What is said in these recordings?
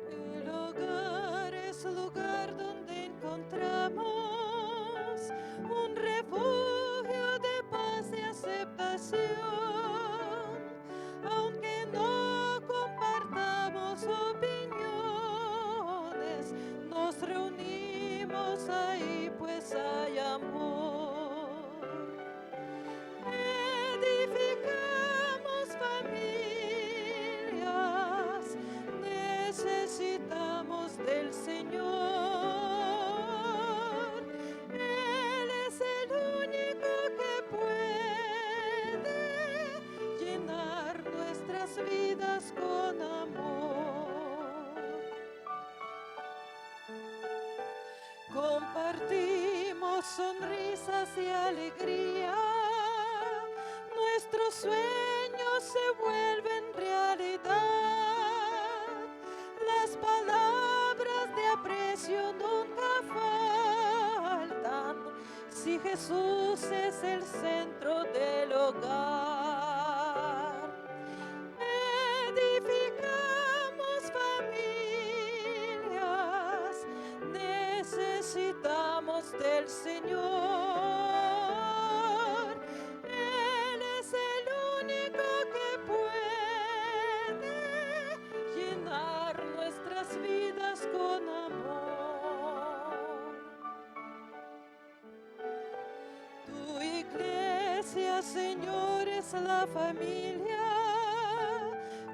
El hogar es lugar donde encontramos un refugio de paz y aceptación. Aunque no compartamos opiniones, nos reunimos ahí pues hay amor. Edificamos familias, necesitamos del Señor. Él es el único que puede llenar nuestras vidas con amor. Compartimos sonrisas y alegría, nuestros sueños se vuelven realidad. Las palabras de aprecio nunca faltan si Jesús es el centro del hogar. Edificamos familias, necesitamos del Señor. Él es el único que puede llenar nuestras vidas con amor. Tu iglesia, Señor, es la familia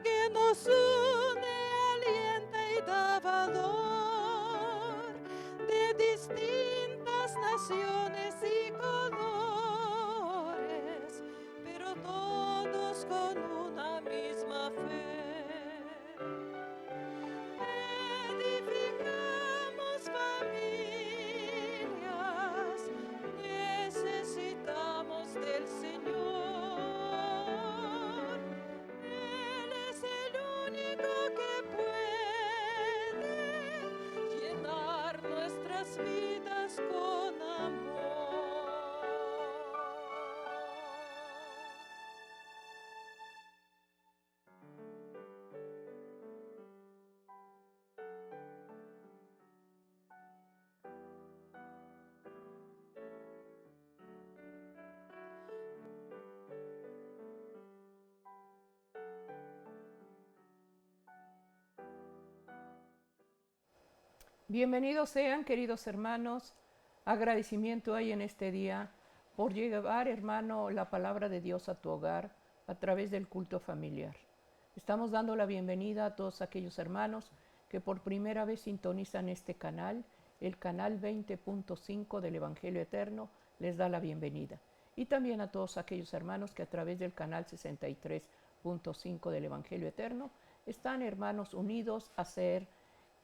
que nos une, alienta y da valor, de distintas naciones y colores, pero todos con una misma fe. Edificamos familias, necesitamos del Señor. Él es el único que puede llenar nuestras vidas con amor. Bienvenidos sean, queridos hermanos. Agradecimiento hay en este día por llevar, hermano, la palabra de Dios a tu hogar a través del culto familiar. Estamos dando la bienvenida a todos aquellos hermanos que por primera vez sintonizan este canal, el canal 20.5 del Evangelio Eterno, les da la bienvenida. Y también a todos aquellos hermanos que a través del canal 63.5 del Evangelio Eterno están, hermanos, unidos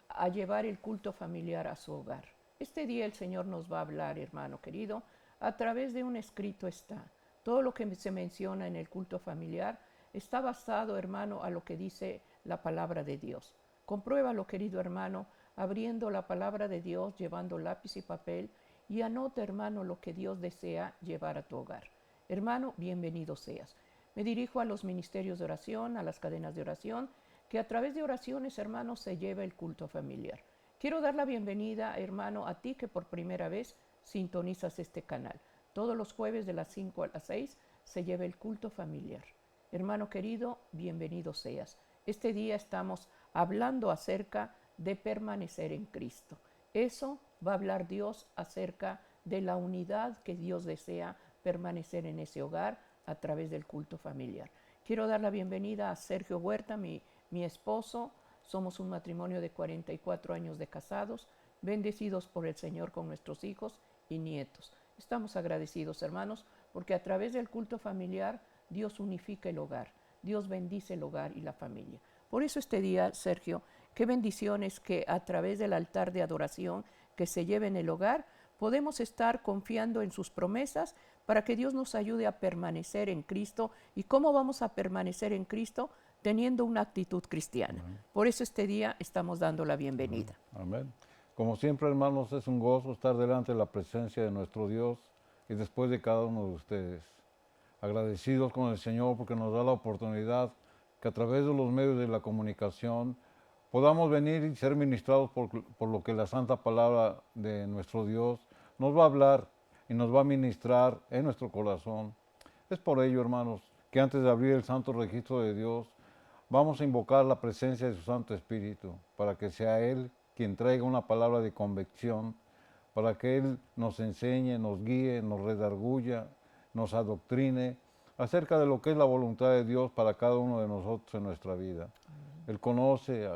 a llevar el culto familiar a su hogar. Este día el Señor nos va a hablar, hermano querido, a través de un escrito está. Todo lo que se menciona en el culto familiar está basado, hermano, a lo que dice la palabra de Dios. Compruébalo, querido hermano, abriendo la palabra de Dios, llevando lápiz y papel, y anota, hermano, lo que Dios desea llevar a tu hogar. Hermano, bienvenido seas. Me dirijo a los ministerios de oración, a las cadenas de oración, que a través de oraciones, hermanos, se lleva el culto familiar. Quiero dar la bienvenida, hermano, a ti que por primera vez sintonizas este canal. Todos los jueves de las 5 a las 6 se lleva el culto familiar. Hermano querido, bienvenido seas. Este día estamos hablando acerca de permanecer en Cristo. Eso va a hablar Dios acerca de la unidad que Dios desea permanecer en ese hogar a través del culto familiar. Quiero dar la bienvenida a Sergio Huerta, mi esposo. Somos un matrimonio de 44 años de casados, bendecidos por el Señor con nuestros hijos y nietos. Estamos agradecidos, hermanos, porque a través del culto familiar Dios unifica el hogar, Dios bendice el hogar y la familia. Por eso este día, Sergio, qué bendiciones que a través del altar de adoración que se lleva en el hogar, podemos estar confiando en sus promesas para que Dios nos ayude a permanecer en Cristo. ¿Y cómo vamos a permanecer en Cristo? Teniendo una actitud cristiana. Amén. Por eso este día estamos dando la bienvenida. Amén. Como siempre, hermanos, es un gozo estar delante de la presencia de nuestro Dios y después de cada uno de ustedes. Agradecidos con el Señor porque nos da la oportunidad que a través de los medios de la comunicación podamos venir y ser ministrados por lo que la santa palabra de nuestro Dios nos va a hablar y nos va a ministrar en nuestro corazón. Es por ello, hermanos, que antes de abrir el santo registro de Dios, vamos a invocar la presencia de su Santo Espíritu, para que sea Él quien traiga una palabra de convicción, para que Él nos enseñe, nos guíe, nos redarguya, nos adoctrine acerca de lo que es la voluntad de Dios para cada uno de nosotros en nuestra vida. Él conoce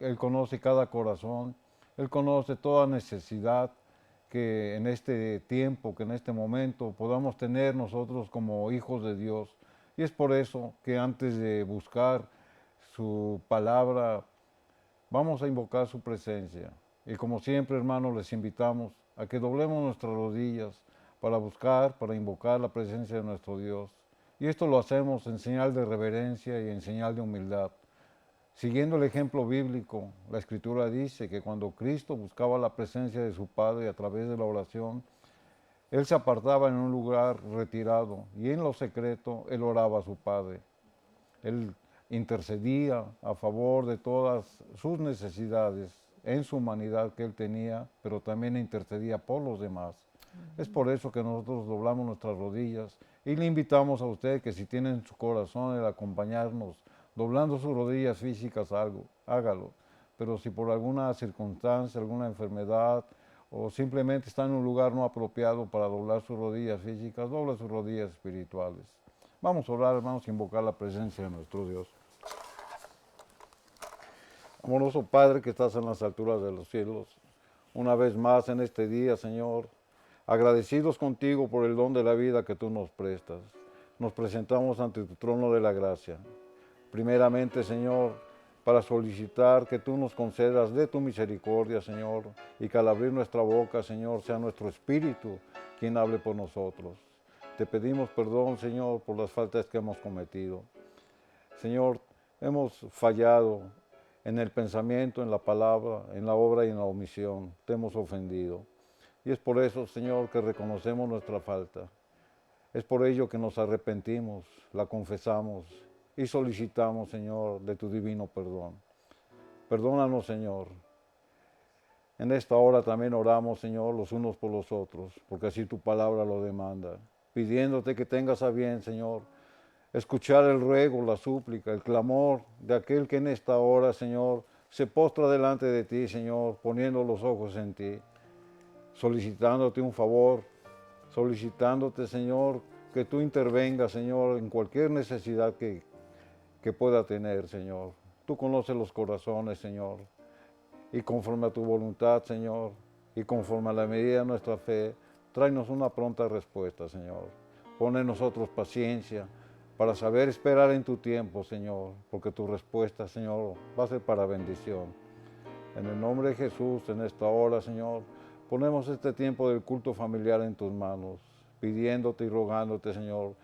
Él conoce cada corazón, Él conoce toda necesidad que en este tiempo, que en este momento podamos tener nosotros como hijos de Dios. Y es por eso que antes de buscar su palabra, vamos a invocar su presencia. Y como siempre, hermanos, les invitamos a que doblemos nuestras rodillas para buscar, para invocar la presencia de nuestro Dios. Y esto lo hacemos en señal de reverencia y en señal de humildad. Siguiendo el ejemplo bíblico, la Escritura dice que cuando Cristo buscaba la presencia de su Padre a través de la oración, Él se apartaba en un lugar retirado y en lo secreto Él oraba a su Padre. Él intercedía a favor de todas sus necesidades en su humanidad que Él tenía, pero también intercedía por los demás. Es por eso que nosotros doblamos nuestras rodillas y le invitamos a usted que si tiene en su corazón el acompañarnos, doblando sus rodillas físicas, hágalo. Pero si por alguna circunstancia, alguna enfermedad o simplemente está en un lugar no apropiado para doblar sus rodillas físicas, doble sus rodillas espirituales. Vamos a orar, vamos a invocar la presencia de nuestro Dios. Amoroso Padre que estás en las alturas de los cielos, una vez más en este día, Señor, agradecidos contigo por el don de la vida que tú nos prestas, nos presentamos ante tu trono de la gracia. Primeramente, Señor, para solicitar que tú nos concedas de tu misericordia, Señor, y que al abrir nuestra boca, Señor, sea nuestro espíritu quien hable por nosotros. Te pedimos perdón, Señor, por las faltas que hemos cometido. Señor, hemos fallado en el pensamiento, en la palabra, en la obra y en la omisión. Te hemos ofendido. Y es por eso, Señor, que reconocemos nuestra falta. Es por ello que nos arrepentimos, la confesamos y solicitamos, Señor, de tu divino perdón. Perdónanos, Señor. En esta hora también oramos, Señor, los unos por los otros, porque así tu palabra lo demanda, pidiéndote que tengas a bien, Señor, escuchar el ruego, la súplica, el clamor de aquel que en esta hora, Señor, se postra delante de ti, Señor, poniendo los ojos en ti, solicitándote un favor, solicitándote, Señor, que tú intervengas, Señor, en cualquier necesidad que pueda tener, Señor. Tú conoces los corazones, Señor, y conforme a tu voluntad, Señor, y conforme a la medida de nuestra fe, tráenos una pronta respuesta, Señor. Pon en nosotros paciencia para saber esperar en tu tiempo, Señor, porque tu respuesta, Señor, va a ser para bendición. En el nombre de Jesús, en esta hora, Señor, ponemos este tiempo del culto familiar en tus manos, pidiéndote y rogándote, Señor,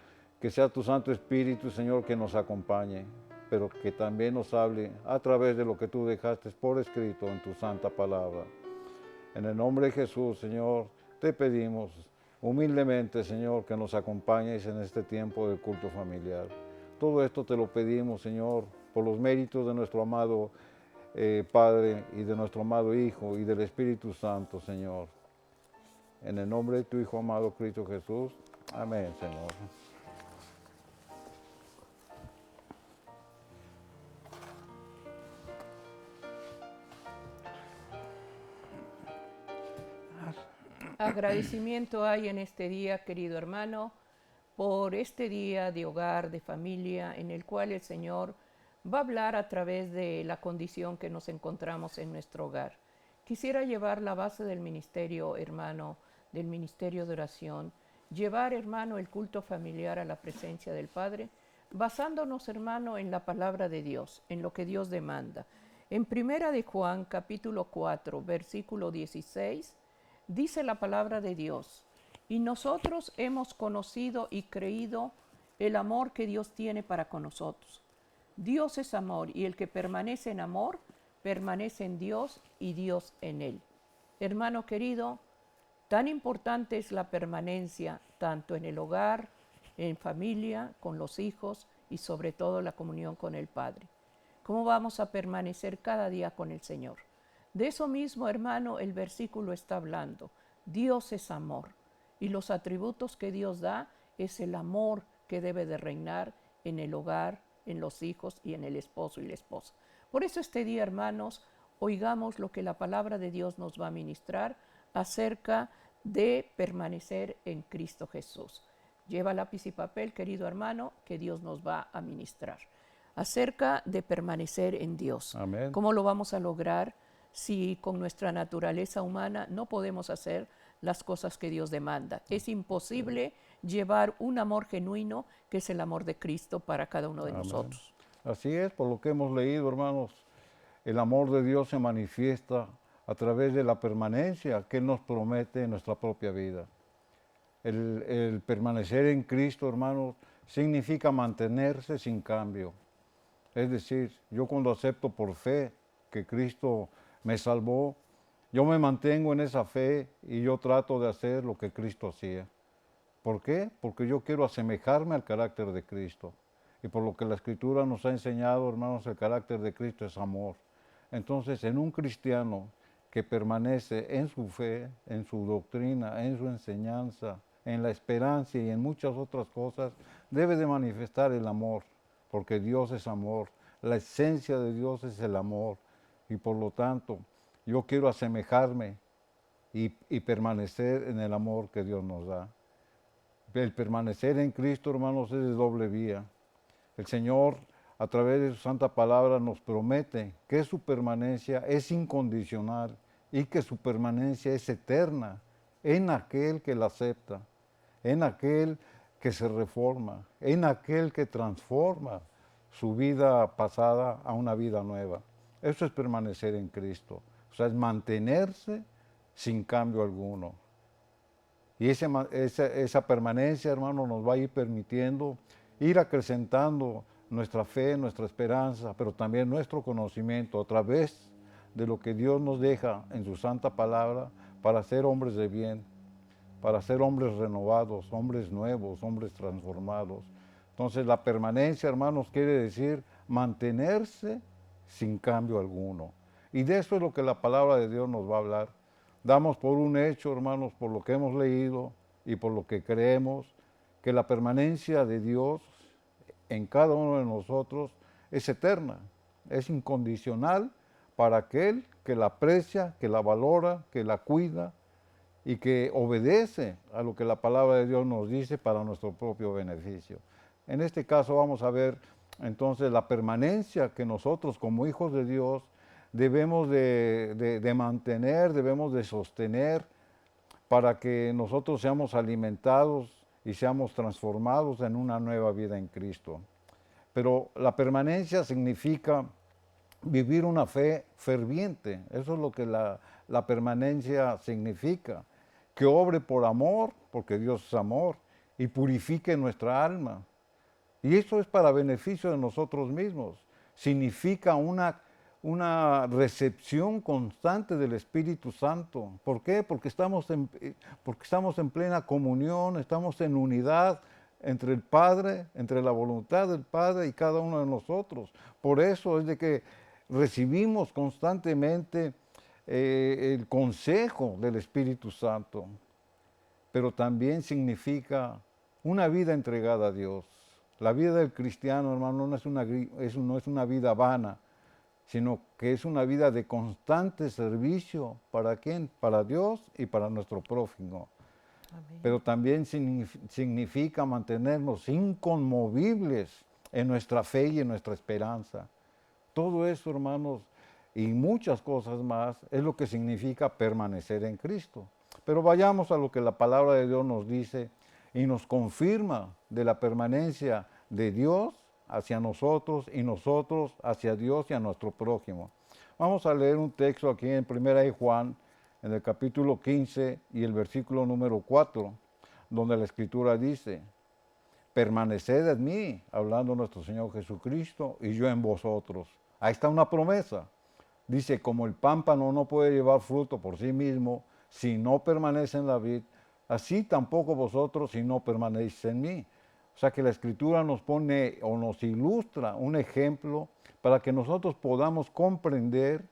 que sea tu Santo Espíritu, Señor, que nos acompañe, pero que también nos hable a través de lo que tú dejaste por escrito en tu santa palabra. En el nombre de Jesús, Señor, te pedimos humildemente, Señor, que nos acompañes en este tiempo del culto familiar. Todo esto te lo pedimos, Señor, por los méritos de nuestro amado Padre y de nuestro amado Hijo y del Espíritu Santo, Señor. En el nombre de tu Hijo amado Cristo Jesús. Amén, Señor. Agradecimiento hay en este día, querido hermano, por este día de hogar, de familia, en el cual el Señor va a hablar a través de la condición que nos encontramos en nuestro hogar. Quisiera llevar la base del ministerio, hermano, del ministerio de oración, llevar, hermano, el culto familiar a la presencia del Padre, basándonos, hermano, en la palabra de Dios, en lo que Dios demanda. En Primera de Juan, capítulo 4, versículo 16, dice la palabra de Dios: y nosotros hemos conocido y creído el amor que Dios tiene para con nosotros. Dios es amor, y el que permanece en amor, permanece en Dios y Dios en él. Hermano querido, tan importante es la permanencia tanto en el hogar, en familia, con los hijos y sobre todo la comunión con el Padre. ¿Cómo vamos a permanecer cada día con el Señor? De eso mismo, hermano, el versículo está hablando. Dios es amor y los atributos que Dios da es el amor que debe de reinar en el hogar, en los hijos y en el esposo y la esposa. Por eso este día, hermanos, oigamos lo que la palabra de Dios nos va a ministrar acerca de permanecer en Cristo Jesús. Lleva lápiz y papel, querido hermano, que Dios nos va a ministrar. Acerca de permanecer en Dios. Amén. ¿Cómo lo vamos a lograr si con nuestra naturaleza humana no podemos hacer las cosas que Dios demanda? Es imposible llevar un amor genuino, que es el amor de Cristo para cada uno de Amén. nosotros. Así es, por lo que hemos leído, hermanos, el amor de Dios se manifiesta a través de la permanencia que Él nos promete en nuestra propia vida. El permanecer en Cristo, hermanos, significa mantenerse sin cambio. Es decir, yo cuando acepto por fe que Cristo me salvó, yo me mantengo en esa fe y yo trato de hacer lo que Cristo hacía. ¿Por qué? Porque yo quiero asemejarme al carácter de Cristo. Y por lo que la Escritura nos ha enseñado, hermanos, el carácter de Cristo es amor. Entonces, en un cristiano que permanece en su fe, en su doctrina, en su enseñanza, en la esperanza y en muchas otras cosas, debe de manifestar el amor, porque Dios es amor. La esencia de Dios es el amor. Y por lo tanto, yo quiero asemejarme y permanecer en el amor que Dios nos da. El permanecer en Cristo, hermanos, es de doble vía. El Señor, a través de su santa palabra, nos promete que su permanencia es incondicional y que su permanencia es eterna en aquel que la acepta, en aquel que se reforma, en aquel que transforma su vida pasada a una vida nueva. Eso es permanecer en Cristo. O sea, es mantenerse sin cambio alguno. Y esa permanencia, hermano, nos va a ir permitiendo ir acrecentando nuestra fe, nuestra esperanza, pero también nuestro conocimiento a través de lo que Dios nos deja en su santa palabra para ser hombres de bien, para ser hombres renovados, hombres nuevos, hombres transformados. Entonces la permanencia, hermanos, quiere decir mantenerse sin cambio alguno. Y de eso es lo que la palabra de Dios nos va a hablar. Damos por un hecho, hermanos, por lo que hemos leído y por lo que creemos, que la permanencia de Dios en cada uno de nosotros es eterna, es incondicional para aquel que la aprecia, que la valora, que la cuida y que obedece a lo que la palabra de Dios nos dice para nuestro propio beneficio. En este caso vamos a ver entonces la permanencia que nosotros como hijos de Dios debemos de mantener, debemos de sostener para que nosotros seamos alimentados y seamos transformados en una nueva vida en Cristo. Pero la permanencia significa vivir una fe ferviente. Eso es lo que la permanencia significa. Que obre por amor, porque Dios es amor, y purifique nuestra alma. Y eso es para beneficio de nosotros mismos. Significa una recepción constante del Espíritu Santo. ¿Por qué? Porque estamos en plena comunión, estamos en unidad entre el Padre, entre la voluntad del Padre y cada uno de nosotros. Por eso es de que recibimos constantemente el consejo del Espíritu Santo, pero también significa una vida entregada a Dios. La vida del cristiano, hermano, no es una vida vana, sino que es una vida de constante servicio. ¿Para quién? Para Dios y para nuestro prójimo. Amén. Pero también significa mantenernos inconmovibles en nuestra fe y en nuestra esperanza. Todo eso, hermanos, y muchas cosas más, es lo que significa permanecer en Cristo. Pero vayamos a lo que la palabra de Dios nos dice y nos confirma de la permanencia de Dios hacia nosotros y nosotros hacia Dios y a nuestro prójimo. Vamos a leer un texto aquí en 1 de Juan, en el capítulo 15 y el versículo número 4, donde la Escritura dice: permaneced en mí, hablando nuestro Señor Jesucristo, y yo en vosotros. Ahí está una promesa. dice, como el pámpano no puede llevar fruto por sí mismo si no permanece en la vid, así tampoco vosotros si no permanecéis en mí. O sea que la Escritura nos pone o nos ilustra un ejemplo para que nosotros podamos comprender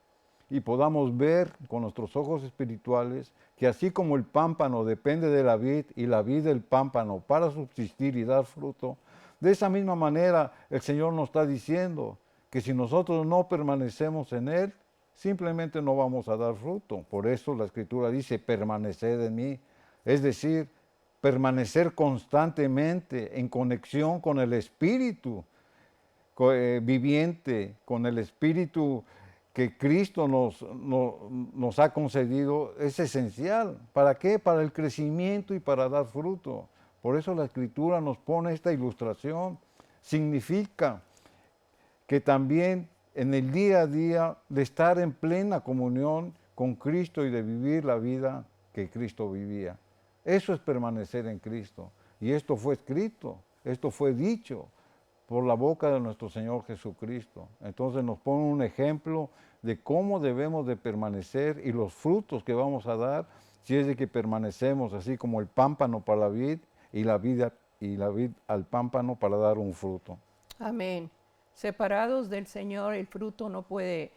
y podamos ver con nuestros ojos espirituales que así como el pámpano depende de la vid y la vid del pámpano para subsistir y dar fruto, de esa misma manera el Señor nos está diciendo que si nosotros no permanecemos en Él, simplemente no vamos a dar fruto. Por eso la Escritura dice, permaneced en mí. Es decir, permanecer constantemente en conexión con el Espíritu viviente, con el Espíritu que Cristo nos ha concedido, es esencial. ¿Para qué? Para el crecimiento y para dar fruto. Por eso la Escritura nos pone esta ilustración. Significa que también en el día a día de estar en plena comunión con Cristo y de vivir la vida que Cristo vivía. Eso es permanecer en Cristo. Y esto fue escrito, esto fue dicho por la boca de nuestro Señor Jesucristo. Entonces nos pone un ejemplo de cómo debemos de permanecer y los frutos que vamos a dar si es de que permanecemos así como el pámpano para la vid y la vid al pámpano para dar un fruto. Amén. Separados del Señor, el fruto no puede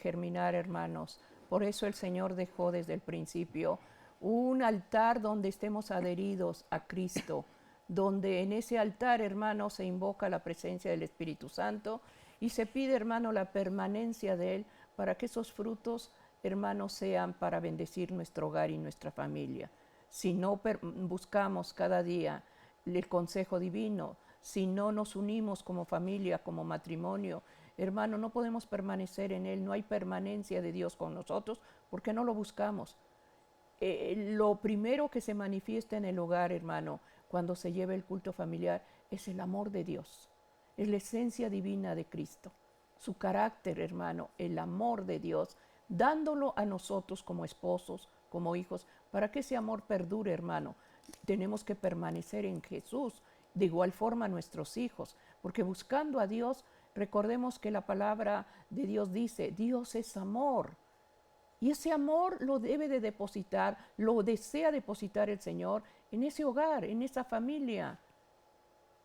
germinar, hermanos. Por eso el Señor dejó desde el principio un altar donde estemos adheridos a Cristo, donde en ese altar, hermanos, se invoca la presencia del Espíritu Santo y se pide, hermano, la permanencia de Él para que esos frutos, hermanos, sean para bendecir nuestro hogar y nuestra familia. Si no buscamos cada día el consejo divino, si no nos unimos como familia, como matrimonio, hermano, no podemos permanecer en Él, no hay permanencia de Dios con nosotros porque no lo buscamos. Lo primero que se manifiesta en el hogar, hermano, cuando se lleva el culto familiar, es el amor de Dios, es la esencia divina de Cristo, su carácter, hermano, el amor de Dios, dándolo a nosotros como esposos, como hijos, para que ese amor perdure, hermano. Tenemos que permanecer en Jesús, de igual forma nuestros hijos, porque buscando a Dios, recordemos que la palabra de Dios dice, Dios es amor. Y ese amor lo debe de depositar, lo desea depositar el Señor en ese hogar, en esa familia.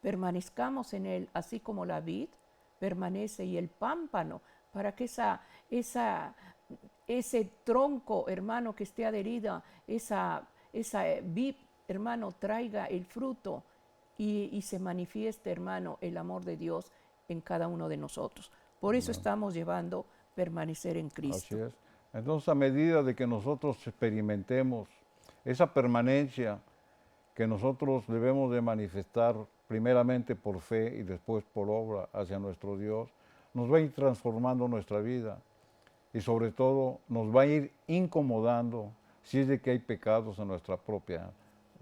Permanezcamos en Él, así como la vid permanece y el pámpano, para que ese tronco, hermano, que esté adherida, esa vid, hermano, traiga el fruto y se manifieste, hermano, el amor de Dios en cada uno de nosotros. Por eso estamos llevando permanecer en Cristo. Así es. Entonces, a medida de que nosotros experimentemos esa permanencia que nosotros debemos de manifestar primeramente por fe y después por obra hacia nuestro Dios, nos va a ir transformando nuestra vida y sobre todo nos va a ir incomodando si es de que hay pecados en nuestra propia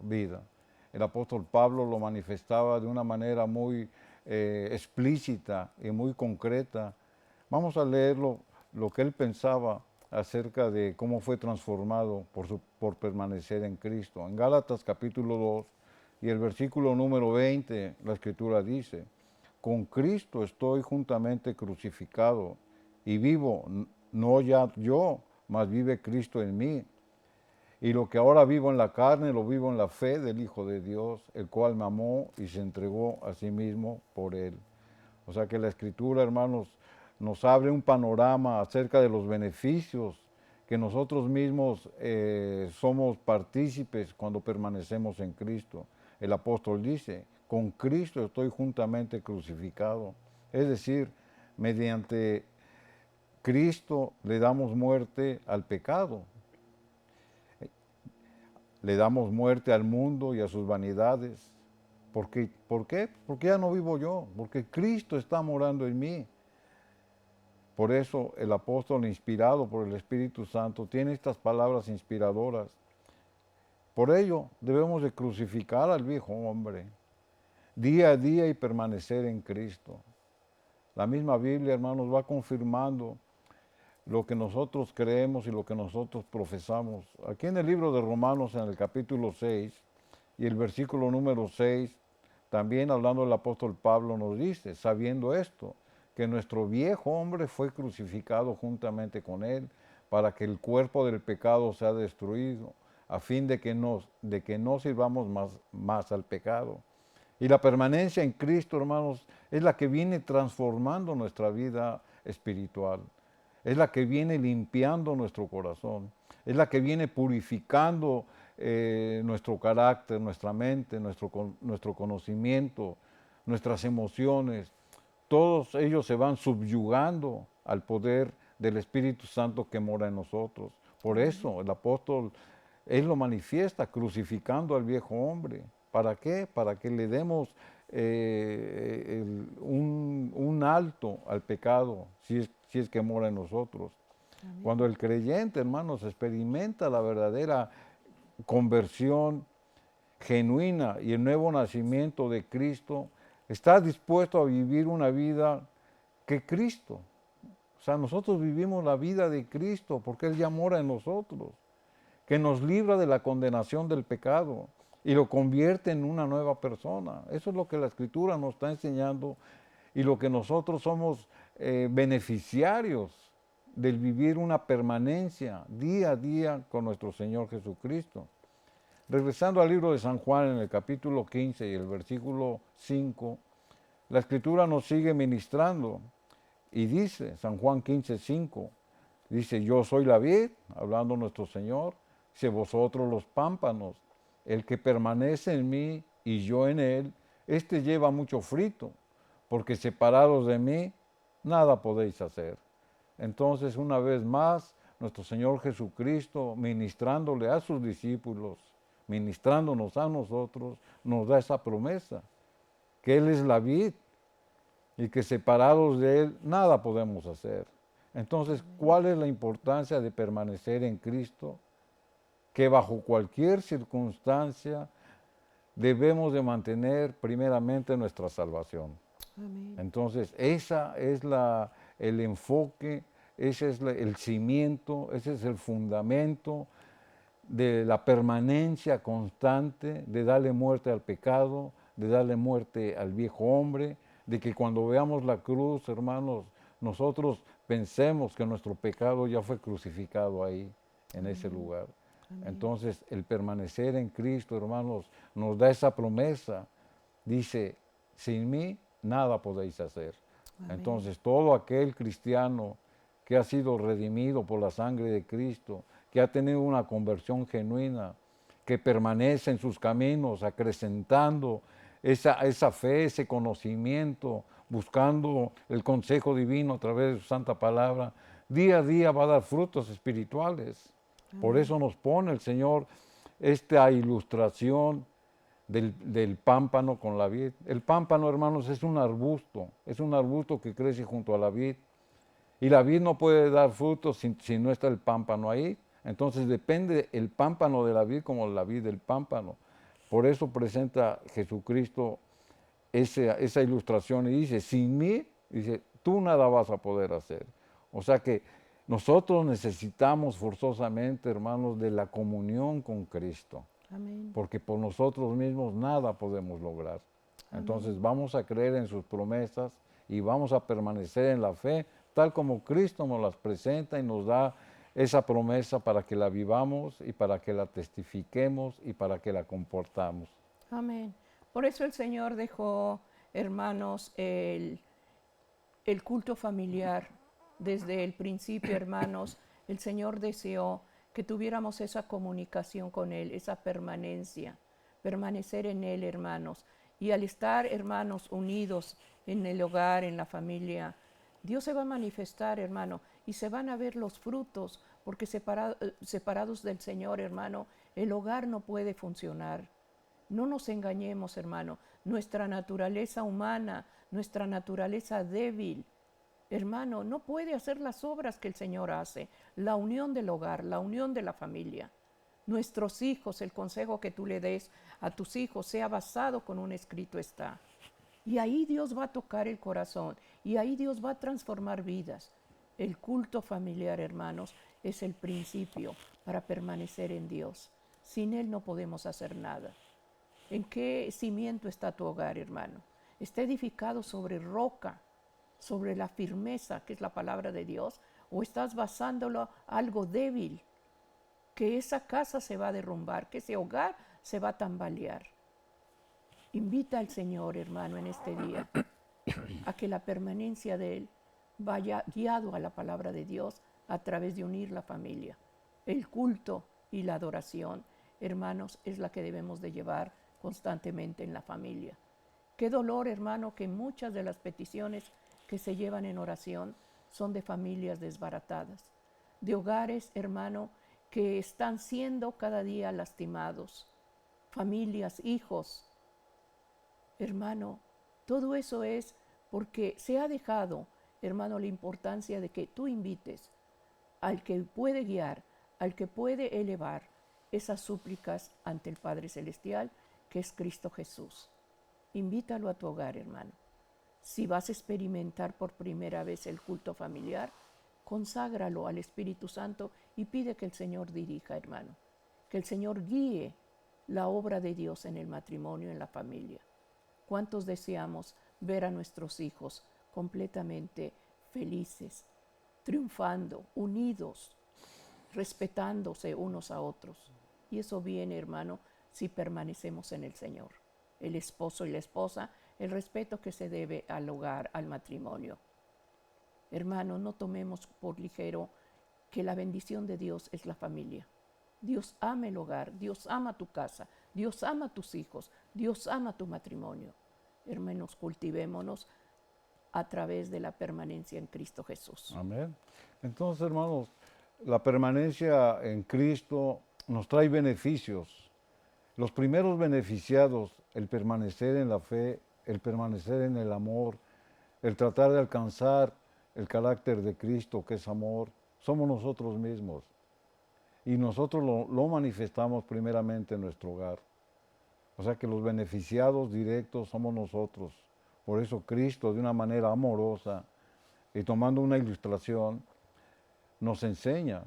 vida. El apóstol Pablo lo manifestaba de una manera muy explícita y muy concreta. Vamos a leer lo que él pensaba acerca de cómo fue transformado por permanecer en Cristo. En Gálatas capítulo 2 y el versículo número 20, la Escritura dice, con Cristo estoy juntamente crucificado y vivo, no ya yo, mas vive Cristo en mí. Y lo que ahora vivo en la carne, lo vivo en la fe del Hijo de Dios, el cual me amó y se entregó a sí mismo por él. O sea que la Escritura, hermanos, nos abre un panorama acerca de los beneficios que nosotros mismos somos partícipes cuando permanecemos en Cristo. El apóstol dice, con Cristo estoy juntamente crucificado. Es decir, mediante Cristo le damos muerte al pecado. Le damos muerte al mundo y a sus vanidades. ¿Por qué? Porque ya no vivo yo, porque Cristo está morando en mí. Por eso el apóstol, inspirado por el Espíritu Santo, tiene estas palabras inspiradoras. Por ello debemos de crucificar al viejo hombre día a día y permanecer en Cristo. La misma Biblia, hermanos, va confirmando lo que nosotros creemos y lo que nosotros profesamos. Aquí en el libro de Romanos, en el capítulo 6 y el versículo número 6, también hablando el apóstol Pablo nos dice, sabiendo esto, que nuestro viejo hombre fue crucificado juntamente con él para que el cuerpo del pecado sea destruido, a fin de que no sirvamos más al pecado. Y la permanencia en Cristo, hermanos, es la que viene transformando nuestra vida espiritual. Es la que viene limpiando nuestro corazón. Es la que viene purificando nuestro carácter, nuestra mente, nuestro conocimiento, nuestras emociones. Todos ellos se van subyugando al poder del Espíritu Santo que mora en nosotros. Por eso el apóstol, él lo manifiesta crucificando al viejo hombre. ¿Para qué? Para que le demos un alto al pecado, si es que mora en nosotros. Amén. Cuando el creyente, hermanos, experimenta la verdadera conversión genuina y el nuevo nacimiento de Cristo, está dispuesto a vivir una vida que Cristo. O sea, nosotros vivimos la vida de Cristo porque Él ya mora en nosotros, que nos libra de la condenación del pecado y lo convierte en una nueva persona. Eso es lo que la Escritura nos está enseñando y lo que nosotros somos beneficiarios del vivir una permanencia día a día con nuestro Señor Jesucristo. Regresando al libro de San Juan en el capítulo 15 y el versículo 5, la Escritura nos sigue ministrando y dice, San Juan 15, 5, dice, yo soy la vid, hablando nuestro Señor, dice, vosotros los pámpanos, el que permanece en mí y yo en él, este lleva mucho fruto, porque separados de mí, nada podéis hacer. Entonces, una vez más, nuestro Señor Jesucristo, ministrándole a sus discípulos, ministrándonos a nosotros, nos da esa promesa, que Él es la vid y que separados de Él nada podemos hacer. Entonces, ¿cuál es la importancia de permanecer en Cristo? Que bajo cualquier circunstancia debemos de mantener primeramente nuestra salvación. Amén. Entonces, esa es el enfoque, ese es el cimiento, ese es el fundamento de la permanencia constante, de darle muerte al pecado, de darle muerte al viejo hombre, de que cuando veamos la cruz, hermanos, nosotros pensemos que nuestro pecado ya fue crucificado ahí, en ese lugar. Amén. Entonces, el permanecer en Cristo, hermanos, nos da esa promesa. Dice, sin mí nada podéis hacer. Amén. Entonces, todo aquel cristiano que ha sido redimido por la sangre de Cristo, que ha tenido una conversión genuina, que permanece en sus caminos, acrecentando esa fe, ese conocimiento, buscando el consejo divino a través de su santa palabra, día a día va a dar frutos espirituales. Amén. Por eso nos pone el Señor esta ilustración del pámpano con la vid. El pámpano, hermanos, es un arbusto que crece junto a la vid. Y la vid no puede dar frutos si no está el pámpano ahí. Entonces depende el pámpano de la vid como la vid del pámpano. Por eso presenta Jesucristo esa ilustración y dice, sin mí, dice, tú nada vas a poder hacer. O sea que nosotros necesitamos forzosamente, hermanos, de la comunión con Cristo. Amén. Porque por nosotros mismos nada podemos lograr. Amén. Entonces vamos a creer en sus promesas y vamos a permanecer en la fe, tal como Cristo nos las presenta y nos da esa promesa para que la vivamos y para que la testifiquemos y para que la comportamos. Amén. Por eso el Señor dejó, hermanos, el culto familiar. Desde el principio, hermanos, el Señor deseó que tuviéramos esa comunicación con Él, esa permanencia, permanecer en Él, hermanos. Y al estar, hermanos, unidos en el hogar, en la familia, Dios se va a manifestar, hermano, y se van a ver los frutos, porque separados del Señor, hermano, el hogar no puede funcionar. No nos engañemos, hermano. Nuestra naturaleza humana, nuestra naturaleza débil, hermano, no puede hacer las obras que el Señor hace. La unión del hogar, la unión de la familia. Nuestros hijos, el consejo que tú le des a tus hijos, sea basado con un escrito está. Y ahí Dios va a tocar el corazón, y ahí Dios va a transformar vidas. El culto familiar, hermanos, es el principio para permanecer en Dios. Sin Él no podemos hacer nada. ¿En qué cimiento está tu hogar, hermano? Está edificado sobre roca. sobre la firmeza, que es la palabra de Dios, o estás basándolo a algo débil, que esa casa se va a derrumbar, que ese hogar se va a tambalear. Invita al Señor, hermano, en este día, a que la permanencia de Él vaya guiado a la palabra de Dios a través de unir la familia. El culto y la adoración, hermanos, es la que debemos de llevar constantemente en la familia. Qué dolor, hermano, que muchas de las peticiones que se llevan en oración son de familias desbaratadas, de hogares, hermano, que están siendo cada día lastimados, familias, hijos. Hermano, todo eso es porque se ha dejado, hermano, la importancia de que tú invites al que puede guiar, al que puede elevar esas súplicas ante el Padre Celestial, que es Cristo Jesús. Invítalo a tu hogar, hermano. Si vas a experimentar por primera vez el culto familiar, conságralo al Espíritu Santo y pide que el Señor dirija, hermano. Que el Señor guíe la obra de Dios en el matrimonio, en la familia. ¿Cuántos deseamos ver a nuestros hijos completamente felices, triunfando, unidos, respetándose unos a otros? Y eso viene, hermano, si permanecemos en el Señor. El esposo y la esposa, el respeto que se debe al hogar, al matrimonio. Hermano, no tomemos por ligero que la bendición de Dios es la familia. Dios ama el hogar, Dios ama tu casa, Dios ama tus hijos, Dios ama tu matrimonio. Hermanos, cultivémonos a través de la permanencia en Cristo Jesús. Amén. Entonces, hermanos, la permanencia en Cristo nos trae beneficios. Los primeros beneficiados, el permanecer en la fe, el permanecer en el amor, el tratar de alcanzar el carácter de Cristo, que es amor, somos nosotros mismos. Y nosotros lo manifestamos primeramente en nuestro hogar. O sea que los beneficiados directos somos nosotros. Por eso Cristo, de una manera amorosa y tomando una ilustración, nos enseña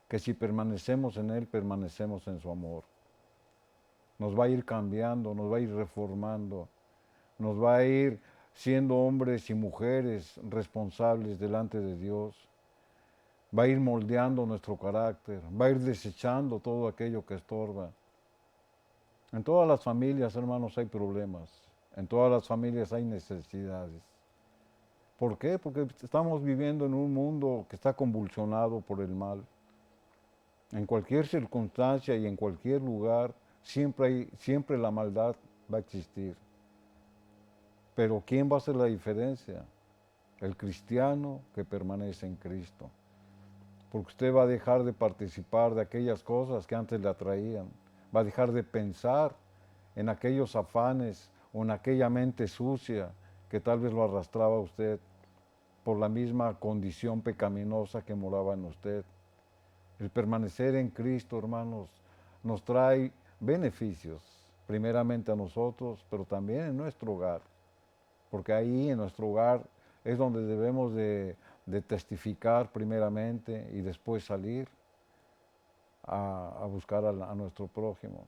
que si permanecemos en Él, permanecemos en su amor. Nos va a ir cambiando, nos va a ir reformando, nos va a ir siendo hombres y mujeres responsables delante de Dios. Va a ir moldeando nuestro carácter, va a ir desechando todo aquello que estorba. En todas las familias, hermanos, hay problemas. En todas las familias hay necesidades. ¿Por qué? Porque estamos viviendo en un mundo que está convulsionado por el mal. En cualquier circunstancia y en cualquier lugar, siempre la maldad va a existir. Pero ¿quién va a hacer la diferencia? El cristiano que permanece en Cristo. Porque usted va a dejar de participar de aquellas cosas que antes le atraían. Va a dejar de pensar en aquellos afanes o en aquella mente sucia que tal vez lo arrastraba a usted por la misma condición pecaminosa que moraba en usted. El permanecer en Cristo, hermanos, nos trae beneficios, primeramente a nosotros, pero también en nuestro hogar. Porque ahí en nuestro hogar es donde debemos de testificar primeramente y después salir a buscar a nuestro prójimo.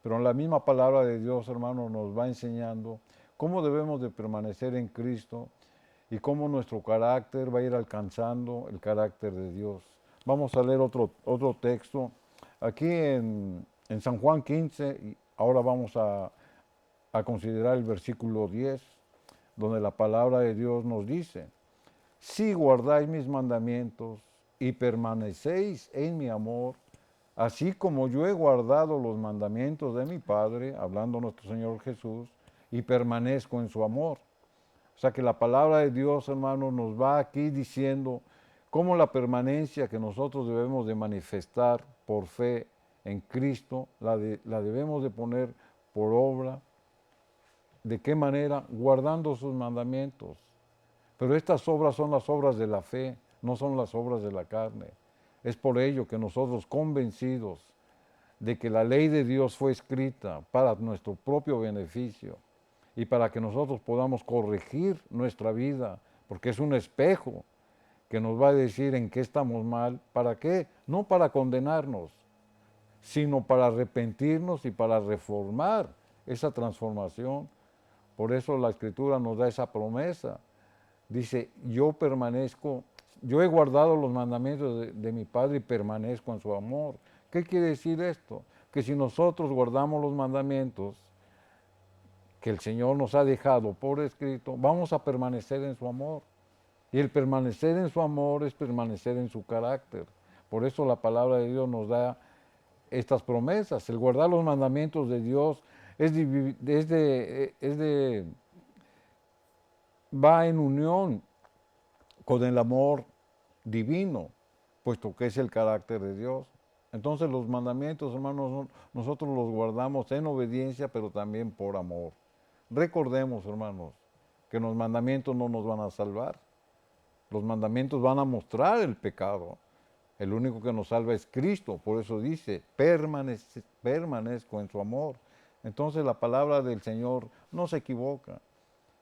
Pero en la misma palabra de Dios, hermano, nos va enseñando cómo debemos de permanecer en Cristo y cómo nuestro carácter va a ir alcanzando el carácter de Dios. Vamos a leer otro texto. Aquí en San Juan 15, y ahora vamos a considerar el versículo 10, donde la palabra de Dios nos dice: si guardáis mis mandamientos y permanecéis en mi amor, así como yo he guardado los mandamientos de mi Padre, hablando nuestro Señor Jesús, y permanezco en su amor. O sea que la palabra de Dios, hermano, nos va aquí diciendo cómo la permanencia que nosotros debemos de manifestar por fe en Cristo, la debemos de poner por obra. ¿De qué manera? Guardando sus mandamientos. Pero estas obras son las obras de la fe, no son las obras de la carne. Es por ello que nosotros, convencidos de que la ley de Dios fue escrita para nuestro propio beneficio y para que nosotros podamos corregir nuestra vida, porque es un espejo que nos va a decir en qué estamos mal. ¿Para qué? No para condenarnos, sino para arrepentirnos y para reformar esa transformación. Por eso la Escritura nos da esa promesa Dice, yo permanezco, yo he guardado los mandamientos de mi Padre y permanezco en su amor. ¿Qué quiere decir esto? Que si nosotros guardamos los mandamientos que el Señor nos ha dejado por escrito, vamos a permanecer en su amor. Y el permanecer en su amor es permanecer en su carácter. Por eso la palabra de Dios nos da estas promesas. El guardar los mandamientos de Dios va en unión con el amor divino, puesto que es el carácter de Dios. Entonces los mandamientos, hermanos, nosotros los guardamos en obediencia, pero también por amor. Recordemos, hermanos, que los mandamientos no nos van a salvar. Los mandamientos van a mostrar el pecado. El único que nos salva es Cristo. Por eso dice, permanezco en su amor. Entonces la palabra del Señor no se equivoca.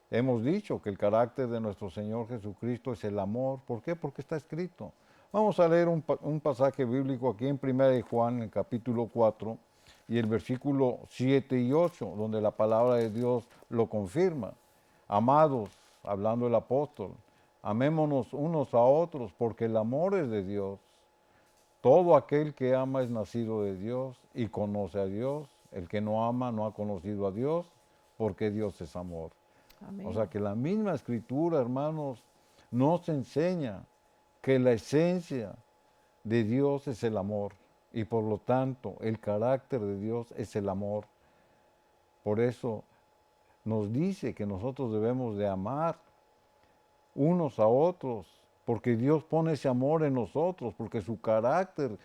Hemos dicho que el carácter de nuestro Señor Jesucristo es el amor. ¿Por qué? Porque está escrito. Vamos a leer un pasaje bíblico aquí en 1 de Juan, en el capítulo 4, y el versículo 7 y 8, donde la palabra de Dios lo confirma. Amados, hablando el apóstol, amémonos unos a otros, porque el amor es de Dios. Todo aquel que ama es nacido de Dios y conoce a Dios. El que no ama no ha conocido a Dios, porque Dios es amor. Amén. O sea que la misma escritura, hermanos, nos enseña que la esencia de Dios es el amor y por lo tanto el carácter de Dios es el amor. Por eso nos dice que nosotros debemos de amar unos a otros, porque Dios pone ese amor en nosotros, porque su carácter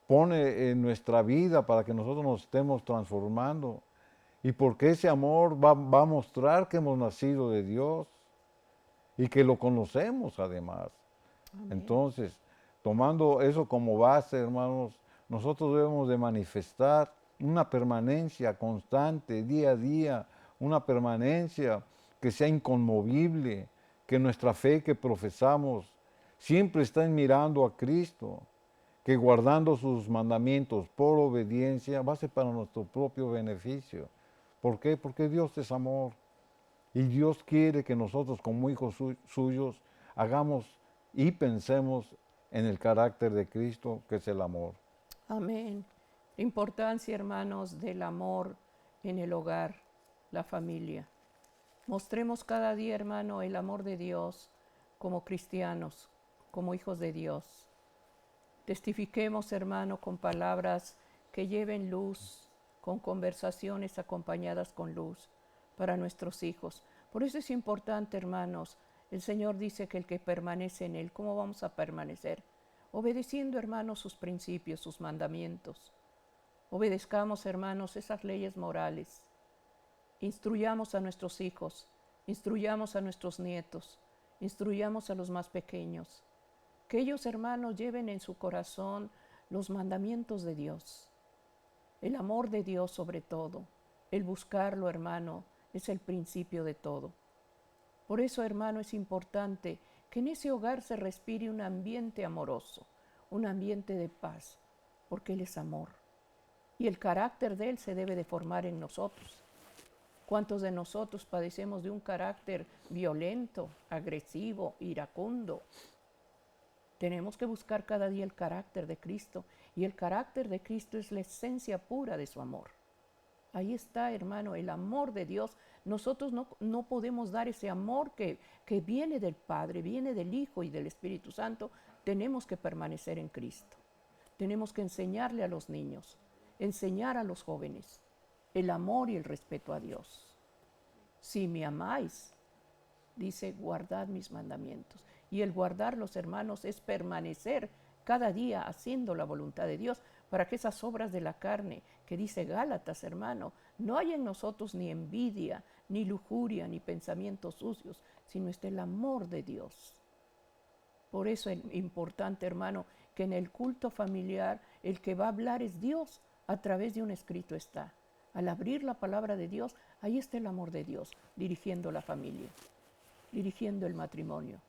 pone en nuestra vida para que nosotros nos estemos transformando. Y porque ese amor va a mostrar que hemos nacido de Dios y que lo conocemos además. Amén. Entonces, tomando eso como base, hermanos, nosotros debemos de manifestar una permanencia constante, día a día, una permanencia que sea inconmovible, que nuestra fe que profesamos siempre está mirando a Cristo, que guardando sus mandamientos por obediencia va a ser para nuestro propio beneficio. ¿Por qué? Porque Dios es amor y Dios quiere que nosotros como hijos suyos hagamos y pensemos en el carácter de Cristo, que es el amor. Amén. La importancia, hermanos, del amor en el hogar, la familia. Mostremos cada día, hermano, el amor de Dios como cristianos, como hijos de Dios. Testifiquemos, hermano, con palabras que lleven luz, con conversaciones acompañadas con luz para nuestros hijos. Por eso es importante, hermanos, el Señor dice que el que permanece en Él, ¿cómo vamos a permanecer? Obedeciendo, hermanos, sus principios, sus mandamientos. Obedezcamos, hermanos, esas leyes morales. Instruyamos a nuestros hijos, instruyamos a nuestros nietos, instruyamos a los más pequeños. Que ellos, hermanos, lleven en su corazón los mandamientos de Dios. El amor de Dios sobre todo. El buscarlo, hermano, es el principio de todo. Por eso, hermano, es importante que en ese hogar se respire un ambiente amoroso, un ambiente de paz, porque Él es amor. Y el carácter de Él se debe de formar en nosotros. ¿Cuántos de nosotros padecemos de un carácter violento, agresivo, iracundo? Tenemos que buscar cada día el carácter de Cristo, y el carácter de Cristo es la esencia pura de su amor. Ahí está, hermano, el amor de Dios. Nosotros no podemos dar ese amor que viene del Padre, viene del Hijo y del Espíritu Santo. Tenemos que permanecer en Cristo. Tenemos que enseñarle a los niños, enseñar a los jóvenes el amor y el respeto a Dios. Si me amáis, dice, guardad mis mandamientos. Y el guardarlos, hermanos, es permanecer cada día haciendo la voluntad de Dios, para que esas obras de la carne, que dice Gálatas, hermano, no haya en nosotros ni envidia, ni lujuria, ni pensamientos sucios, sino esté el amor de Dios. Por eso es importante, hermano, que en el culto familiar el que va a hablar es Dios, a través de un escrito está. Al abrir la palabra de Dios, ahí está el amor de Dios, dirigiendo la familia, dirigiendo el matrimonio.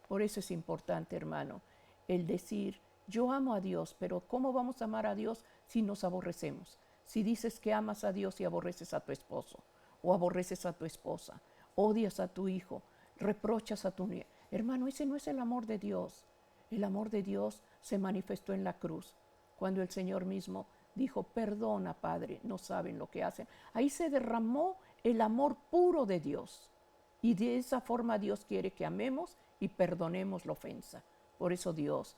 Por eso es importante, hermano, el decir, yo amo a Dios, pero ¿cómo vamos a amar a Dios si nos aborrecemos? Si dices que amas a Dios y aborreces a tu esposo, o aborreces a tu esposa, odias a tu hijo, reprochas a tu nieto. Hermano, ese no es el amor de Dios. El amor de Dios se manifestó en la cruz, cuando el Señor mismo dijo, perdona, Padre, no saben lo que hacen. Ahí se derramó el amor puro de Dios. Y de esa forma Dios quiere que amemos y perdonemos la ofensa. Por eso Dios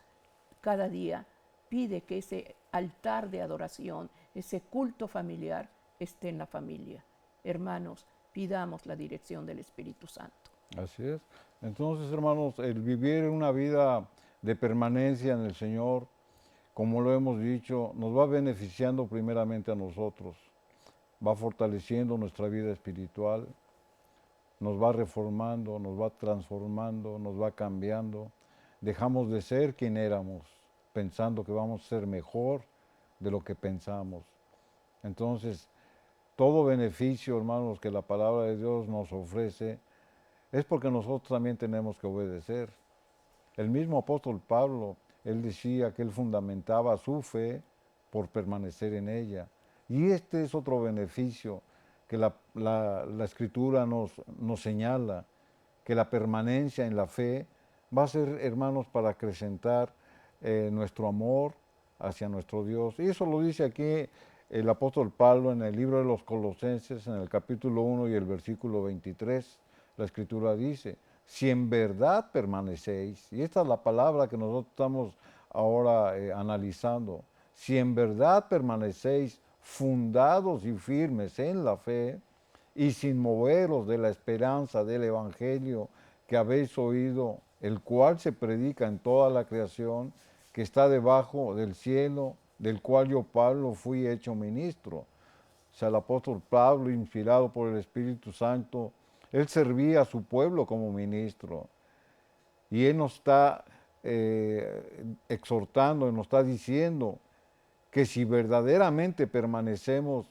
cada día pide que ese altar de adoración, ese culto familiar, esté en la familia. Hermanos, pidamos la dirección del Espíritu Santo. Así es. Entonces, hermanos, el vivir una vida de permanencia en el Señor, como lo hemos dicho, nos va beneficiando primeramente a nosotros, va fortaleciendo nuestra vida espiritual, nos va reformando, nos va transformando, nos va cambiando. Dejamos de ser quien éramos, pensando que vamos a ser mejor de lo que pensamos. Entonces, todo beneficio, hermanos, que la palabra de Dios nos ofrece, es porque nosotros también tenemos que obedecer. El mismo apóstol Pablo, él decía que él fundamentaba su fe por permanecer en ella. Y este es otro beneficio que la Escritura nos señala, que la permanencia en la fe va a ser, hermanos, para acrecentar nuestro amor hacia nuestro Dios. Y eso lo dice aquí el apóstol Pablo en el libro de los Colosenses, en el capítulo 1 y el versículo 23. La Escritura dice, si en verdad permanecéis, y esta es la palabra que nosotros estamos ahora analizando, si en verdad permanecéis fundados y firmes en la fe y sin moveros de la esperanza del Evangelio que habéis oído, el cual se predica en toda la creación, que está debajo del cielo, del cual yo, Pablo, fui hecho ministro. O sea, el apóstol Pablo, inspirado por el Espíritu Santo, él servía a su pueblo como ministro. Y él nos está exhortando, nos está diciendo que si verdaderamente permanecemos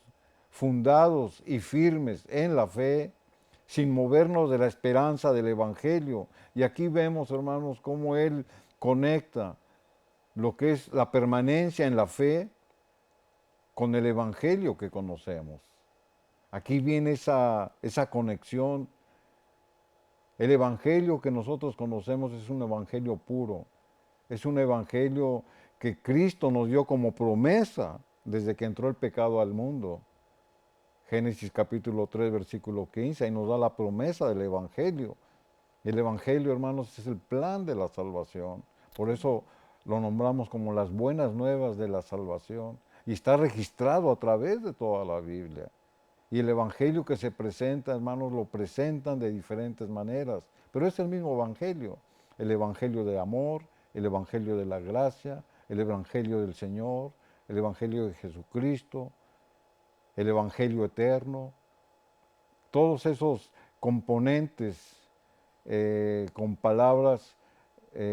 fundados y firmes en la fe, sin movernos de la esperanza del Evangelio. Y aquí vemos, hermanos, cómo él conecta lo que es la permanencia en la fe con el Evangelio que conocemos. Aquí viene esa conexión. El Evangelio que nosotros conocemos es un Evangelio puro, es un Evangelio que Cristo nos dio como promesa desde que entró el pecado al mundo. Génesis capítulo 3, versículo 15, ahí nos da la promesa del Evangelio. El Evangelio, hermanos, es el plan de la salvación. Por eso lo nombramos como las buenas nuevas de la salvación. Y está registrado a través de toda la Biblia. Y el Evangelio que se presenta, hermanos, lo presentan de diferentes maneras. Pero es el mismo Evangelio. El Evangelio de amor, el Evangelio de la gracia, el Evangelio del Señor, el Evangelio de Jesucristo, el Evangelio eterno. Todos esos componentes con palabras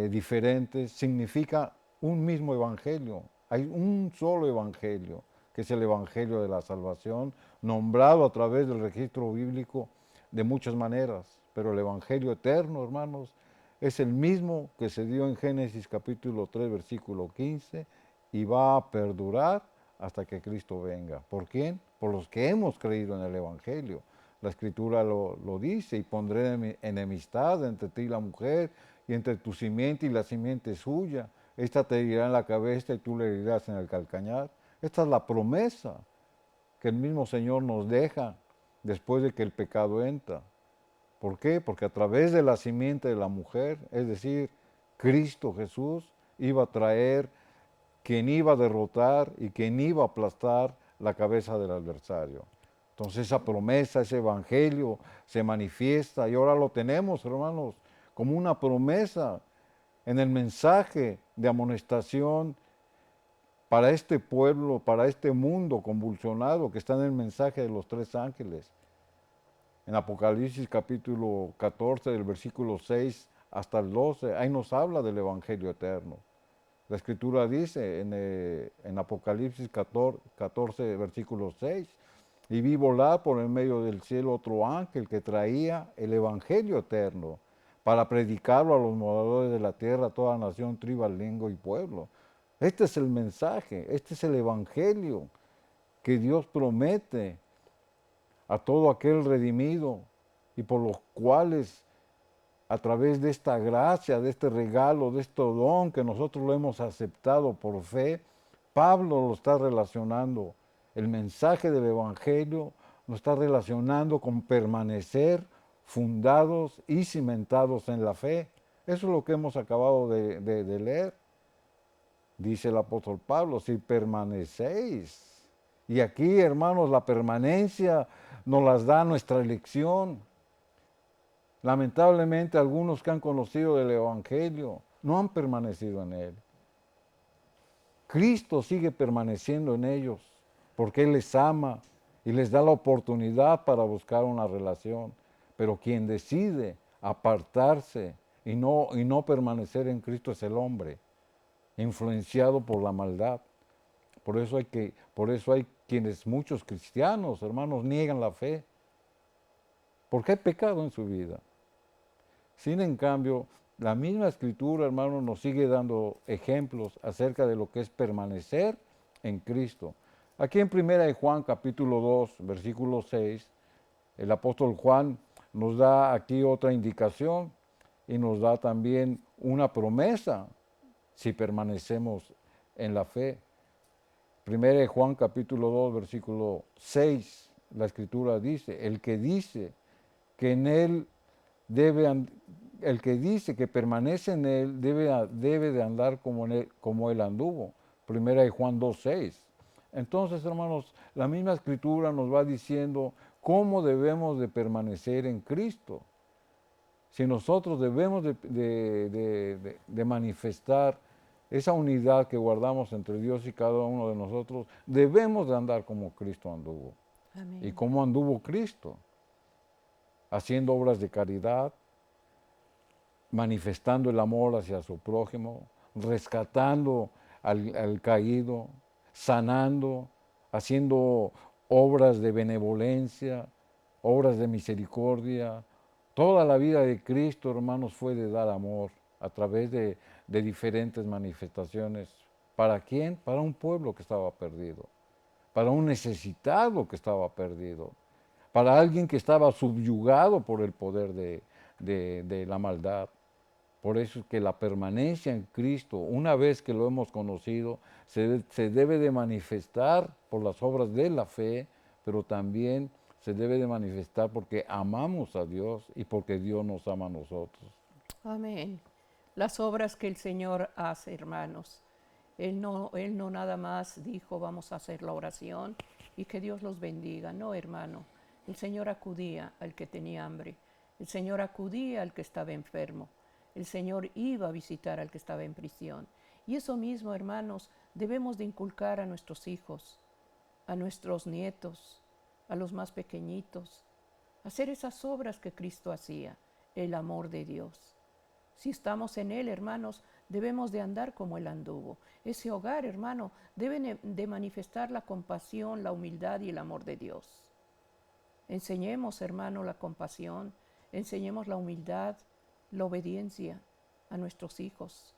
diferentes significa un mismo Evangelio. Hay un solo Evangelio, que es el Evangelio de la salvación, nombrado a través del registro bíblico de muchas maneras. Pero el Evangelio eterno, hermanos, es el mismo que se dio en Génesis capítulo 3, versículo 15, y va a perdurar hasta que Cristo venga. ¿Por quién? Por los que hemos creído en el Evangelio. La Escritura lo dice, y pondré enemistad entre ti y la mujer, y entre tu simiente y la simiente suya. Esta te herirá en la cabeza y tú le herirás en el calcañar. Esta es la promesa que el mismo Señor nos deja después de que el pecado entra. ¿Por qué? Porque a través de la simiente de la mujer, es decir, Cristo Jesús, iba a traer quien iba a derrotar y quien iba a aplastar la cabeza del adversario. Entonces esa promesa, ese evangelio se manifiesta y ahora lo tenemos, hermanos, como una promesa en el mensaje de amonestación para este pueblo, para este mundo convulsionado que está en el mensaje de los tres ángeles. En Apocalipsis capítulo 14, del versículo 6 hasta el 12, ahí nos habla del evangelio eterno. La Escritura dice en Apocalipsis 14, versículo 6, y vi volar por el medio del cielo otro ángel que traía el evangelio eterno para predicarlo a los moradores de la tierra, a toda nación, tribu, lengua y pueblo. Este es el mensaje, este es el evangelio que Dios promete a todo aquel redimido y por los cuales a través de esta gracia, de este regalo, de este don que nosotros lo hemos aceptado por fe, Pablo lo está relacionando. El mensaje del Evangelio lo está relacionando con permanecer fundados y cimentados en la fe. Eso es lo que hemos acabado de leer. Dice el apóstol Pablo, si permanecéis. Y aquí, hermanos, la permanencia nos las da nuestra elección. Lamentablemente, algunos que han conocido el Evangelio no han permanecido en él. Cristo sigue permaneciendo en ellos porque Él les ama y les da la oportunidad para buscar una relación. Pero quien decide apartarse y no permanecer en Cristo es el hombre, influenciado por la maldad. Por eso hay quienes, muchos cristianos, hermanos, niegan la fe, porque hay pecado en su vida. Sin en cambio, la misma Escritura, hermanos, nos sigue dando ejemplos acerca de lo que es permanecer en Cristo. Aquí en 1 Juan capítulo 2, versículo 6, el apóstol Juan nos da aquí otra indicación y nos da también una promesa si permanecemos en la fe. 1 Juan capítulo 2, versículo 6, la Escritura dice, el que dice que en él el que dice que permanece en él debe de andar como él anduvo. 1 Juan 2:6. Entonces, hermanos, la misma Escritura nos va diciendo cómo debemos de permanecer en Cristo. Si nosotros debemos de manifestar esa unidad que guardamos entre Dios y cada uno de nosotros, debemos de andar como Cristo anduvo. Amén. ¿Y cómo anduvo Cristo? Haciendo obras de caridad, manifestando el amor hacia su prójimo, rescatando al caído, sanando, haciendo obras de benevolencia, obras de misericordia. Toda la vida de Cristo, hermanos, fue de dar amor a través de diferentes manifestaciones. ¿Para quién? Para un pueblo que estaba perdido, para un necesitado que estaba perdido, para alguien que estaba subyugado por el poder de la maldad. Por eso es que la permanencia en Cristo, una vez que lo hemos conocido, se debe de manifestar por las obras de la fe, pero también se debe de manifestar porque amamos a Dios y porque Dios nos ama a nosotros. Amén. Las obras que el Señor hace, hermanos. Él no nada más dijo, vamos a hacer la oración y que Dios los bendiga. No, hermano. El Señor acudía al que tenía hambre. El Señor acudía al que estaba enfermo. El Señor iba a visitar al que estaba en prisión. Y eso mismo, hermanos, debemos de inculcar a nuestros hijos, a nuestros nietos, a los más pequeñitos. Hacer esas obras que Cristo hacía, el amor de Dios. Si estamos en Él, hermanos, debemos de andar como Él anduvo. Ese hogar, hermano, debe de manifestar la compasión, la humildad y el amor de Dios. Enseñemos, hermano, la compasión, enseñemos la humildad, la obediencia a nuestros hijos.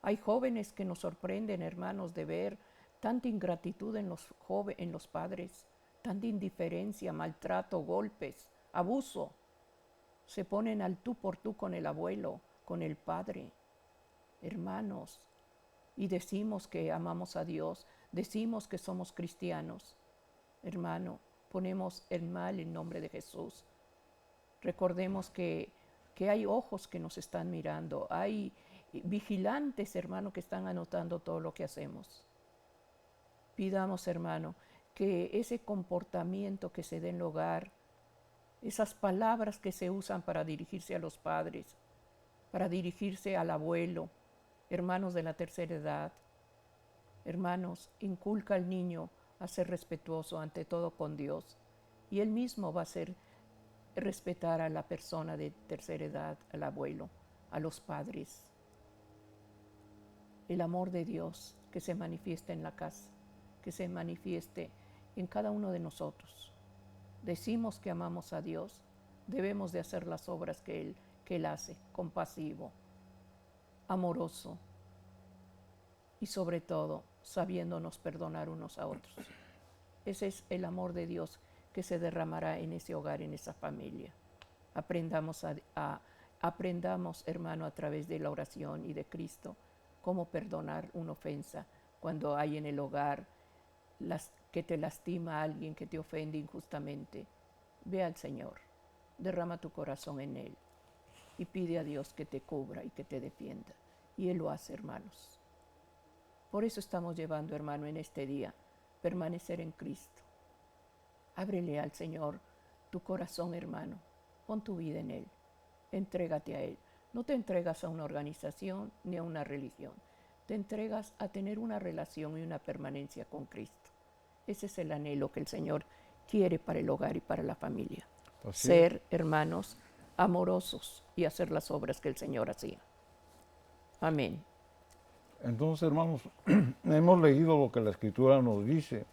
Hay jóvenes que nos sorprenden, hermanos, de ver tanta ingratitud en los padres, tanta indiferencia, maltrato, golpes, abuso. Se ponen al tú por tú con el abuelo, con el padre. Hermanos, y decimos que amamos a Dios, decimos que somos cristianos. Hermano, ponemos el mal en nombre de Jesús. Recordemos que hay ojos que nos están mirando, hay vigilantes, hermano, que están anotando todo lo que hacemos. Pidamos, hermano, que ese comportamiento que se dé en el hogar, esas palabras que se usan para dirigirse a los padres, para dirigirse al abuelo, hermanos de la tercera edad, hermanos, inculca al niño a ser respetuoso ante todo con Dios, y él mismo va a ser respetar a la persona de tercera edad, al abuelo, a los padres. El amor de Dios que se manifieste en la casa, que se manifieste en cada uno de nosotros. Decimos que amamos a Dios, debemos de hacer las obras que Él hace, compasivo, amoroso y sobre todo sabiéndonos perdonar unos a otros. Ese es el amor de Dios que se derramará en ese hogar, en esa familia. Aprendamos a aprendamos, hermano, a través de la oración y de Cristo, cómo perdonar una ofensa cuando hay en el hogar que te lastima a alguien, que te ofende injustamente. Ve al Señor, derrama tu corazón en Él y pide a Dios que te cubra y que te defienda. Y Él lo hace, hermanos. Por eso estamos llevando, hermano, en este día, permanecer en Cristo. Ábrele al Señor tu corazón, hermano. Pon tu vida en Él. Entrégate a Él. No te entregas a una organización ni a una religión. Te entregas a tener una relación y una permanencia con Cristo. Ese es el anhelo que el Señor quiere para el hogar y para la familia. Así Ser hermanos amorosos y hacer las obras que el Señor hacía. Amén. Entonces, hermanos, hemos leído lo que la Escritura nos dice.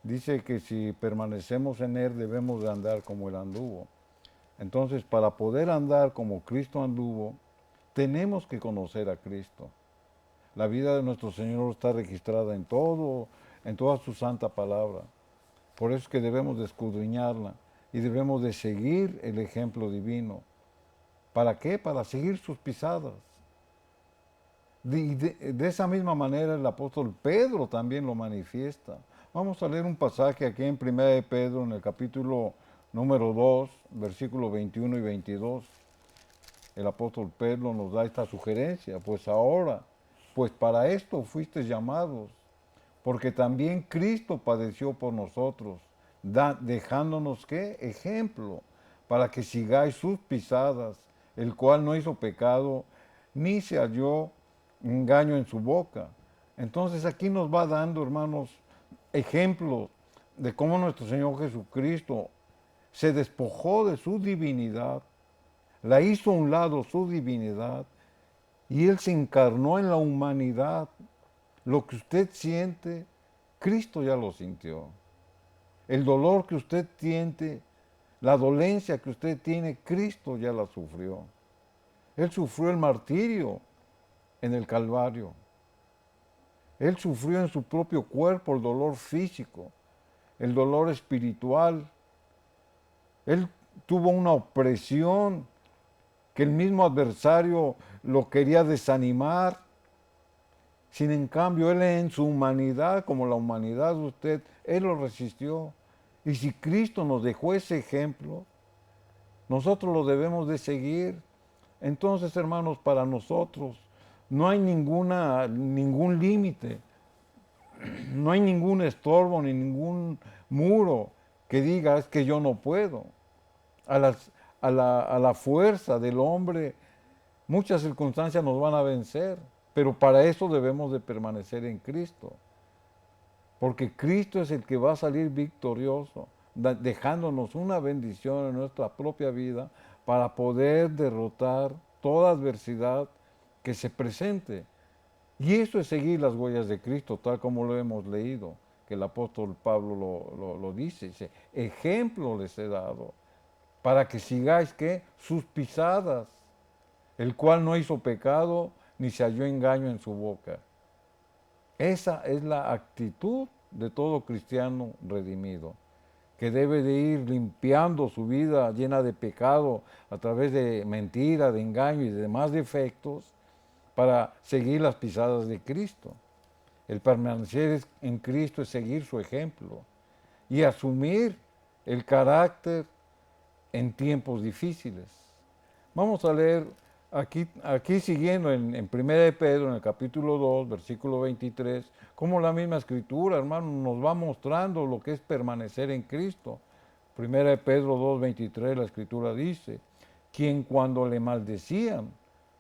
Dice que si permanecemos en Él debemos de andar como Él anduvo. Entonces, para poder andar como Cristo anduvo, tenemos que conocer a Cristo. La vida de nuestro Señor está registrada en toda su santa palabra. Por eso es que debemos de escudriñarla y debemos de seguir el ejemplo divino. ¿Para qué? Para seguir sus pisadas. De esa misma manera el apóstol Pedro también lo manifiesta. Vamos a leer un pasaje aquí en 1 de Pedro, en el capítulo número 2, versículos 21 y 22. El apóstol Pedro nos da esta sugerencia: pues ahora, pues para esto fuisteis llamados, porque también Cristo padeció por nosotros, dejándonos ¿qué? Ejemplo, para que sigáis sus pisadas, el cual no hizo pecado, ni se halló engaño en su boca. Entonces aquí nos va dando, hermanos, ejemplos de cómo nuestro Señor Jesucristo se despojó de su divinidad, la hizo a un lado su divinidad, y Él se encarnó en la humanidad. Lo que usted siente, Cristo ya lo sintió. El dolor que usted siente, la dolencia que usted tiene, Cristo ya la sufrió. Él sufrió el martirio en el Calvario. Él sufrió en su propio cuerpo el dolor físico, el dolor espiritual. Él tuvo una opresión que el mismo adversario lo quería desanimar. Sin en cambio, Él en su humanidad, como la humanidad de usted, Él lo resistió. Y si Cristo nos dejó ese ejemplo, nosotros lo debemos de seguir. Entonces, hermanos, para nosotros no hay ningún límite, no hay ningún estorbo ni ningún muro que diga es que yo no puedo. A la fuerza del hombre, muchas circunstancias nos van a vencer, pero para eso debemos de permanecer en Cristo, porque Cristo es el que va a salir victorioso, dejándonos una bendición en nuestra propia vida para poder derrotar toda adversidad que se presente. Y eso es seguir las huellas de Cristo, tal como lo hemos leído, que el apóstol Pablo lo dice, ejemplo les he dado, para que sigáis ¿qué? Sus pisadas, el cual no hizo pecado ni se halló engaño en su boca. Esa es la actitud de todo cristiano redimido, que debe de ir limpiando su vida llena de pecado a través de mentira, de engaño y de demás defectos, para seguir las pisadas de Cristo. El permanecer en Cristo es seguir su ejemplo y asumir el carácter en tiempos difíciles. Vamos a leer aquí siguiendo en 1 de Pedro, en el capítulo 2, versículo 23, como la misma Escritura, hermano, nos va mostrando lo que es permanecer en Cristo. 1 de Pedro 2, 23, la Escritura dice: quien cuando le maldecían,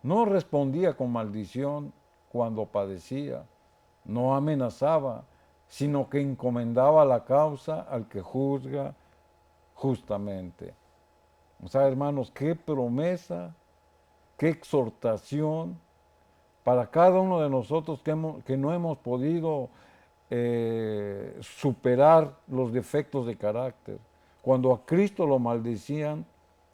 no respondía con maldición cuando padecía, no amenazaba, sino que encomendaba la causa al que juzga justamente. O sea, hermanos, qué promesa, qué exhortación para cada uno de nosotros que no hemos podido superar los defectos de carácter. Cuando a Cristo lo maldecían,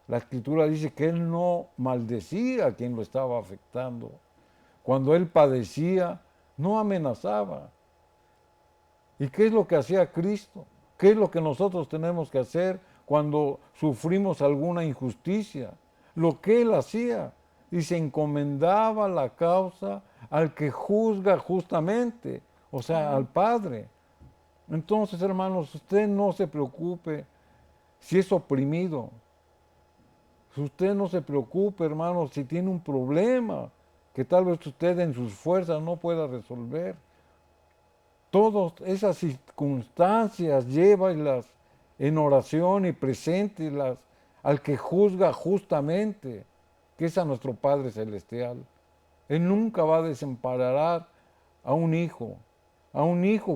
la Escritura dice que Él no maldecía a quien lo estaba afectando. Cuando Él padecía, no amenazaba. ¿Y qué es lo que hacía Cristo? ¿Qué es lo que nosotros tenemos que hacer cuando sufrimos alguna injusticia, lo que él hacía y se encomendaba la causa al que juzga justamente, o sea, al Padre. Entonces, hermanos, usted no se preocupe si es oprimido. Usted no se preocupe, hermanos, si tiene un problema que tal vez usted en sus fuerzas no pueda resolver. Todas esas circunstancias llévalas en oración y preséntelas al que juzga justamente, que es a nuestro Padre Celestial. Él nunca va a desamparar a un hijo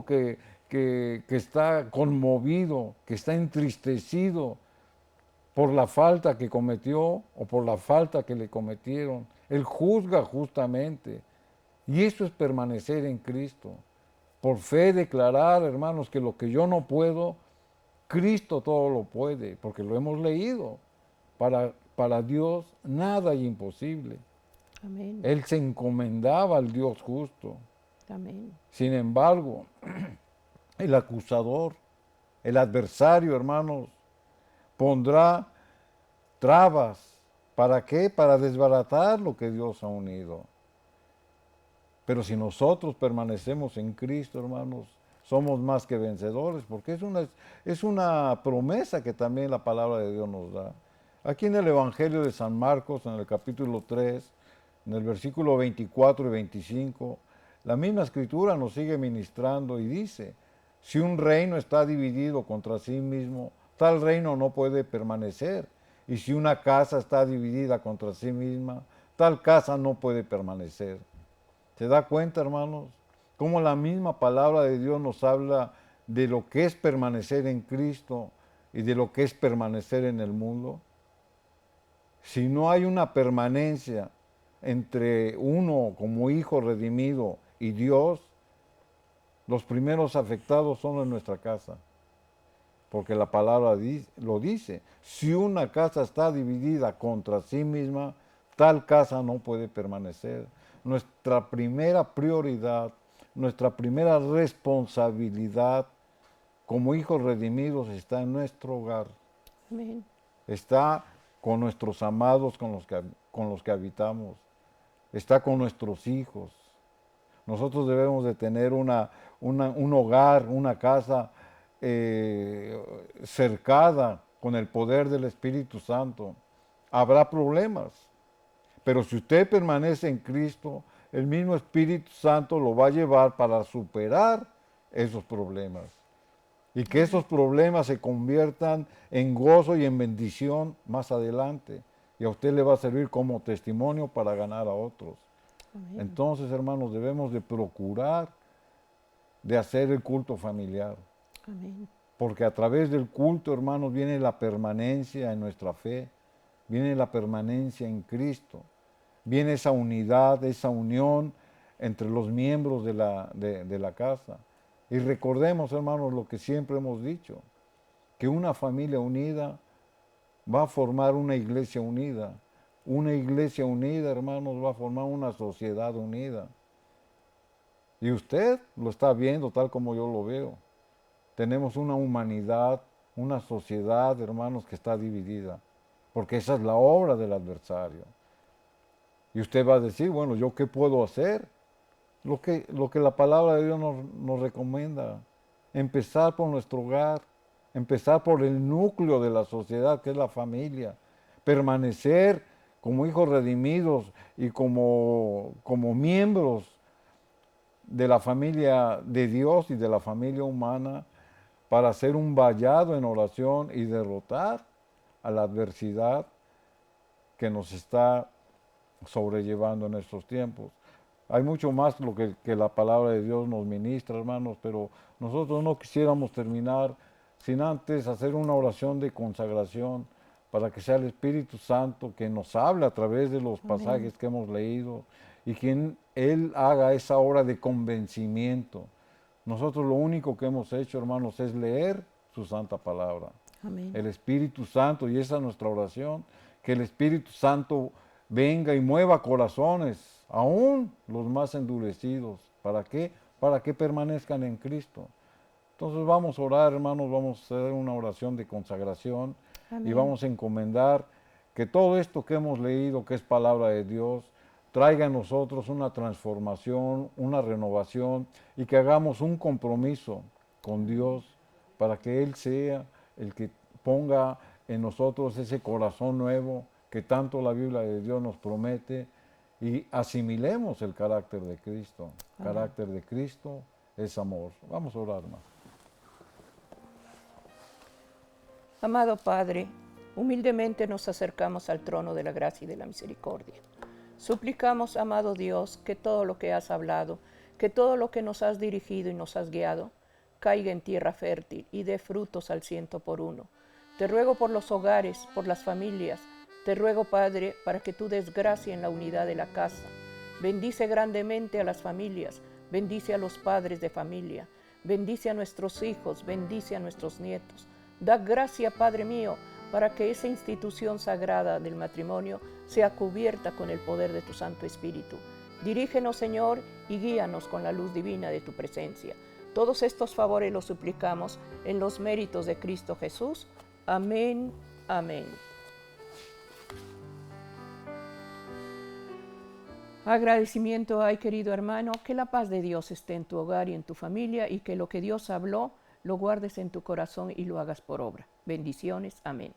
que está conmovido, que está entristecido por la falta que cometió o por la falta que le cometieron. Él juzga justamente. Y eso es permanecer en Cristo. Por fe declarar, hermanos, que lo que yo no puedo, Cristo todo lo puede, porque lo hemos leído. Para Dios nada es imposible. Amén. Él se encomendaba al Dios justo. Amén. Sin embargo, el acusador, el adversario, hermanos, pondrá trabas. ¿Para qué? Para desbaratar lo que Dios ha unido. Pero si nosotros permanecemos en Cristo, hermanos, somos más que vencedores, porque es una promesa que también la palabra de Dios nos da. Aquí en el Evangelio de San Marcos, en el capítulo 3, en el versículo 24 y 25, la misma escritura nos sigue ministrando y dice, si un reino está dividido contra sí mismo, tal reino no puede permanecer. Y si una casa está dividida contra sí misma, tal casa no puede permanecer. ¿Se da cuenta, hermanos? Cómo la misma palabra de Dios nos habla de lo que es permanecer en Cristo y de lo que es permanecer en el mundo. Si no hay una permanencia entre uno como hijo redimido y Dios, los primeros afectados son en nuestra casa. Porque la palabra lo dice. Si una casa está dividida contra sí misma, tal casa no puede permanecer. Nuestra primera prioridad, nuestra primera responsabilidad como hijos redimidos está en nuestro hogar. Amén. Está con nuestros amados con los que habitamos. Está con nuestros hijos. Nosotros debemos de tener un hogar, una casa cercada con el poder del Espíritu Santo. Habrá problemas, pero si usted permanece en Cristo, el mismo Espíritu Santo lo va a llevar para superar esos problemas. Y que esos problemas se conviertan en gozo y en bendición más adelante. Y a usted le va a servir como testimonio para ganar a otros. Amén. Entonces, hermanos, debemos de procurar de hacer el culto familiar. Amén. Porque a través del culto, hermanos, viene la permanencia en nuestra fe, viene la permanencia en Cristo, viene esa unidad, esa unión entre los miembros de la casa. Y recordemos, hermanos, lo que siempre hemos dicho, que una familia unida va a formar una iglesia unida. Una iglesia unida, hermanos, va a formar una sociedad unida. Y usted lo está viendo tal como yo lo veo. Tenemos una humanidad, una sociedad, hermanos, que está dividida, porque esa es la obra del adversario. Y usted va a decir, bueno, ¿yo qué puedo hacer? Lo que la palabra de Dios nos recomienda, empezar por nuestro hogar, empezar por el núcleo de la sociedad, que es la familia, permanecer como hijos redimidos y como miembros de la familia de Dios y de la familia humana, para hacer un vallado en oración y derrotar a la adversidad que nos está sobrellevando en estos tiempos. Hay mucho más lo que la palabra de Dios nos ministra, hermanos, pero nosotros no quisiéramos terminar sin antes hacer una oración de consagración para que sea el Espíritu Santo que nos hable a través de los pasajes que hemos leído y que Él haga esa obra de convencimiento. Nosotros lo único que hemos hecho, hermanos, es leer su santa palabra. Amén. El Espíritu Santo, y esa es nuestra oración, que el Espíritu Santo venga y mueva corazones, aún los más endurecidos. ¿Para qué? Para que permanezcan en Cristo. Entonces vamos a orar, hermanos, vamos a hacer una oración de consagración y Amén. vamos a encomendar que todo esto que hemos leído, que es palabra de Dios, traiga en nosotros una transformación, una renovación y que hagamos un compromiso con Dios para que Él sea el que ponga en nosotros ese corazón nuevo que tanto la Biblia de Dios nos promete y asimilemos el carácter de Cristo. El carácter de Cristo es amor. Vamos a orar más. Amado Padre, humildemente nos acercamos al trono de la gracia y de la misericordia. Suplicamos, amado Dios, que todo lo que has hablado, que todo lo que nos has dirigido y nos has guiado, caiga en tierra fértil y dé frutos al 100%. Te ruego por los hogares, por las familias. Te ruego, Padre, para que tú des gracia en la unidad de la casa. Bendice grandemente a las familias, bendice a los padres de familia, bendice a nuestros hijos, bendice a nuestros nietos. Da gracia, Padre mío, para que esa institución sagrada del matrimonio sea cubierta con el poder de tu Santo Espíritu. Dirígenos, Señor, y guíanos con la luz divina de tu presencia. Todos estos favores los suplicamos en los méritos de Cristo Jesús. Amén, amén. Agradecimiento hay, querido hermano, que la paz de Dios esté en tu hogar y en tu familia y que lo que Dios habló lo guardes en tu corazón y lo hagas por obra. Bendiciones, amén.